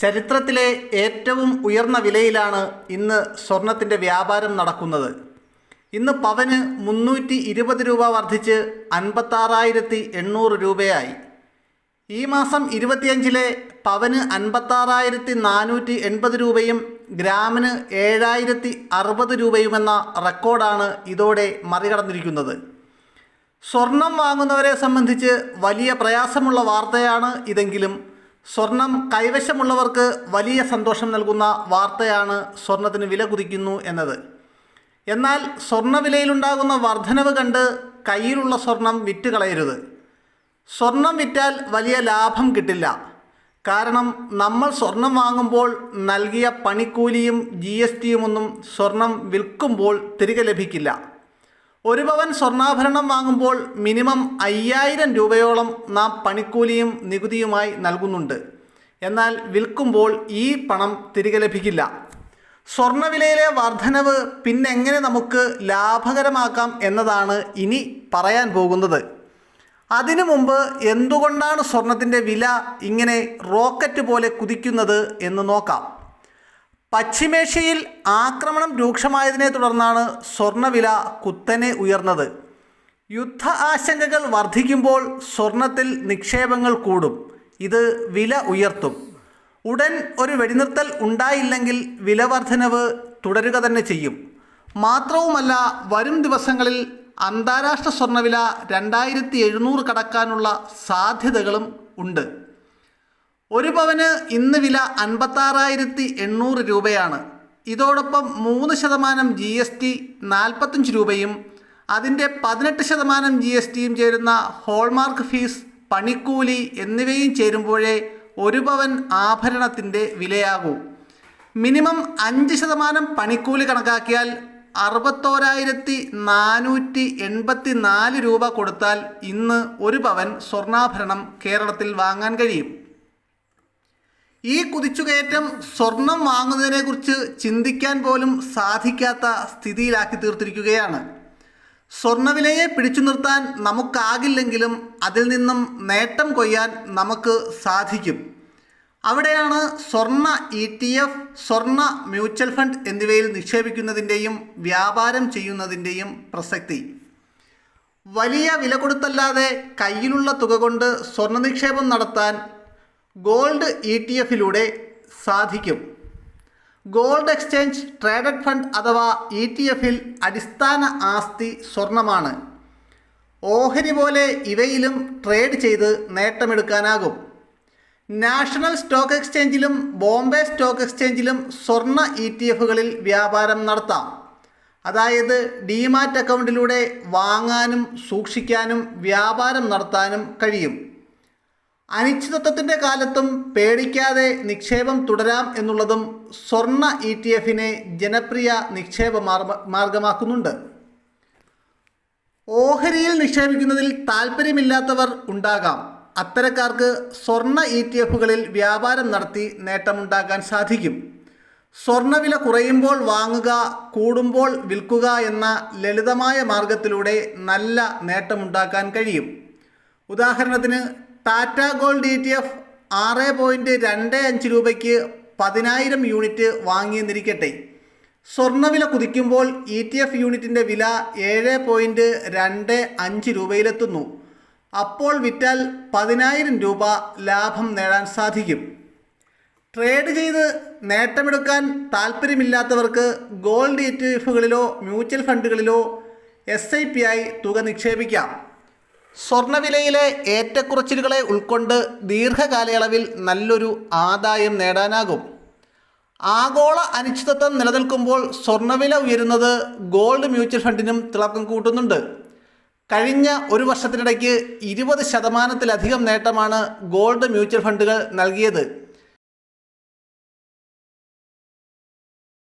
ചരിത്രത്തിലെ ഏറ്റവും ഉയർന്ന വിലയിലാണ് ഇന്ന് സ്വർണത്തിൻ്റെ വ്യാപാരം നടക്കുന്നത്. ഇന്ന് പവന് 320 രൂപ വർദ്ധിച്ച് 56,800 രൂപയായി. ഈ മാസം 25-ലെ പവന് 56,480 രൂപയും ഗ്രാമിന് 7,060 രൂപയുമെന്ന റെക്കോർഡാണ് ഇതോടെ മറികടന്നിരിക്കുന്നത്. സ്വർണം വാങ്ങുന്നവരെ സംബന്ധിച്ച് വലിയ പ്രയാസമുള്ള വാർത്തയാണ് ഇതെങ്കിലും സ്വർണം കൈവശമുള്ളവർക്ക് വലിയ സന്തോഷം നൽകുന്ന വാർത്തയാണ് സ്വർണത്തിന് വില കുതിക്കുന്നു എന്നത്. എന്നാൽ സ്വർണ്ണവിലയിലുണ്ടാകുന്ന വർധനവ് കണ്ട് കയ്യിലുള്ള സ്വർണം വിറ്റുകളയരുത്. സ്വർണം വിറ്റാൽ വലിയ ലാഭം കിട്ടില്ല. കാരണം നമ്മൾ സ്വർണം വാങ്ങുമ്പോൾ നൽകിയ പണിക്കൂലിയും GST ഒന്നും സ്വർണം വിൽക്കുമ്പോൾ തിരികെ ലഭിക്കില്ല. ഒരു പവൻ സ്വർണ്ണാഭരണം വാങ്ങുമ്പോൾ മിനിമം 5,000 രൂപയോളം നാം പണിക്കൂലിയും നികുതിയുമായി നൽകുന്നുണ്ട്. എന്നാൽ വിൽക്കുമ്പോൾ ഈ പണം തിരികെ ലഭിക്കില്ല. സ്വർണ്ണവിലയിലെ വർധനവ് പിന്നെങ്ങനെ നമുക്ക് ലാഭകരമാക്കാം എന്നതാണ് ഇനി പറയാൻ പോകുന്നത്. അതിനു മുമ്പ് എന്തുകൊണ്ടാണ് സ്വർണത്തിൻ്റെ വില ഇങ്ങനെ റോക്കറ്റ് പോലെ കുതിക്കുന്നത് എന്ന് നോക്കാം. പശ്ചിമേഷ്യയിൽ ആക്രമണം രൂക്ഷമായതിനെ തുടർന്നാണ് സ്വർണ്ണവില കുത്തനെ ഉയർന്നത്. യുദ്ധ ആശങ്കകൾ വർദ്ധിക്കുമ്പോൾ സ്വർണത്തിൽ നിക്ഷേപങ്ങൾ കൂടും. ഇത് വില ഉയർത്തും. ഉടൻ ഒരു വെടിനിർത്തൽ ഉണ്ടായില്ലെങ്കിൽ വില വർധനവ് തുടരുക തന്നെ ചെയ്യും. മാത്രവുമല്ല, വരും ദിവസങ്ങളിൽ അന്താരാഷ്ട്ര സ്വർണ്ണവില 2,700 കടക്കാനുള്ള സാധ്യതകളും ഉണ്ട്. ഒരു പവന് ഇന്ന് വില 56,800 രൂപയാണ്. ഇതോടൊപ്പം 3% GST 45 രൂപയും അതിൻ്റെ 18% GSTയും ചേരുന്ന ഹോൾമാർക്ക് ഫീസ്, പണിക്കൂലി എന്നിവയും ചേരുമ്പോഴേ ഒരു പവൻ ആഭരണത്തിൻ്റെ വിലയാകൂ. മിനിമം 5% പണിക്കൂലി കണക്കാക്കിയാൽ 61,484 രൂപ കൊടുത്താൽ ഇന്ന് ഒരു പവൻ സ്വർണ്ണാഭരണം കേരളത്തിൽ വാങ്ങാൻ കഴിയും. ഈ കുതിച്ചുകയറ്റം സ്വർണം വാങ്ങുന്നതിനെക്കുറിച്ച് ചിന്തിക്കാൻ പോലും സാധിക്കാത്ത സ്ഥിതിയിലാക്കി തീർത്തിരിക്കുകയാണ്. സ്വർണ്ണവിലയെ പിടിച്ചു നിർത്താൻ നമുക്കാകില്ലെങ്കിലും അതിൽ നിന്നും നേട്ടം കൊയ്യാൻ നമുക്ക് സാധിക്കും. അവിടെയാണ് സ്വർണ്ണ ETF, സ്വർണ്ണ മ്യൂച്വൽ ഫണ്ട് എന്നിവയിൽ നിക്ഷേപിക്കുന്നതിൻ്റെയും വ്യാപാരം ചെയ്യുന്നതിൻ്റെയും പ്രസക്തി. വലിയ വില കൊടുത്തല്ലാതെ കയ്യിലുള്ള തുക കൊണ്ട് സ്വർണ്ണ നിക്ഷേപം നടത്താൻ ഗോൾഡ് ETF-ലൂടെ സാധിക്കും. ഗോൾഡ് എക്സ്ചേഞ്ച് ട്രേഡഡ് ഫണ്ട് അഥവാ ETF-ൽ അടിസ്ഥാന ആസ്തി സ്വർണമാണ്. ഓഹരി പോലെ ഇവയിലും ട്രേഡ് ചെയ്ത് നേട്ടമെടുക്കാനാകും. നാഷണൽ സ്റ്റോക്ക് എക്സ്ചേഞ്ചിലും ബോംബെ സ്റ്റോക്ക് എക്സ്ചേഞ്ചിലും സ്വർണ്ണ ETF-കളിൽ വ്യാപാരം നടത്താം. അതായത് ഡിമാറ്റ് അക്കൗണ്ടിലൂടെ വാങ്ങാനും സൂക്ഷിക്കാനും വ്യാപാരം നടത്താനും കഴിയും. അനിശ്ചിതത്വത്തിൻ്റെ കാലത്തും പേടിക്കാതെ നിക്ഷേപം തുടരാം എന്നുള്ളതും സ്വർണ്ണ ETF-നെ ജനപ്രിയ നിക്ഷേപ മാർഗമാക്കുന്നുണ്ട്. ഓഹരിയിൽ നിക്ഷേപിക്കുന്നതിൽ താല്പര്യമില്ലാത്തവർ ഉണ്ടാകാം. അത്തരക്കാർക്ക് സ്വർണ്ണ ETF-കളിൽ വ്യാപാരം നടത്തി നേട്ടമുണ്ടാക്കാൻ സാധിക്കും. സ്വർണ്ണവില കുറയുമ്പോൾ വാങ്ങുക, കൂടുമ്പോൾ വിൽക്കുക എന്ന ലളിതമായ മാർഗത്തിലൂടെ നല്ല നേട്ടമുണ്ടാക്കാൻ കഴിയും. ഉദാഹരണത്തിന് ടാറ്റ ഗോൾഡ് ETF 6.25 രൂപയ്ക്ക് 10,000 യൂണിറ്റ് വാങ്ങിയെന്നിരിക്കട്ടെ. സ്വർണ്ണവില കുതിക്കുമ്പോൾ ETF യൂണിറ്റിൻ്റെ വില 7.25 രൂപയിലെത്തുന്നു. അപ്പോൾ വിറ്റാൽ 10,000 രൂപ ലാഭം നേടാൻ സാധിക്കും. ട്രേഡ് ചെയ്ത് നേട്ടമെടുക്കാൻ താല്പര്യമില്ലാത്തവർക്ക് ഗോൾഡ് ETF-കളിലോ മ്യൂച്വൽ ഫണ്ടുകളിലോ SIP ആയി തുക നിക്ഷേപിക്കാം. സ്വർണ്ണവിലയിലെ ഏറ്റക്കുറച്ചിലുകളെ ഉൾക്കൊണ്ട് ദീർഘകാലയളവിൽ നല്ലൊരു ആദായം നേടാനാകും. ആഗോള അനിശ്ചിതത്വം നിലനിൽക്കുമ്പോൾ സ്വർണ്ണവില ഉയരുന്നത് ഗോൾഡ് മ്യൂച്വൽ ഫണ്ടിനും തിളക്കം കൂട്ടുന്നുണ്ട്. കഴിഞ്ഞ ഒരു വർഷത്തിനിടയ്ക്ക് 20%-ലധികം നേട്ടമാണ് ഗോൾഡ് മ്യൂച്വൽ ഫണ്ടുകൾ നൽകിയത്.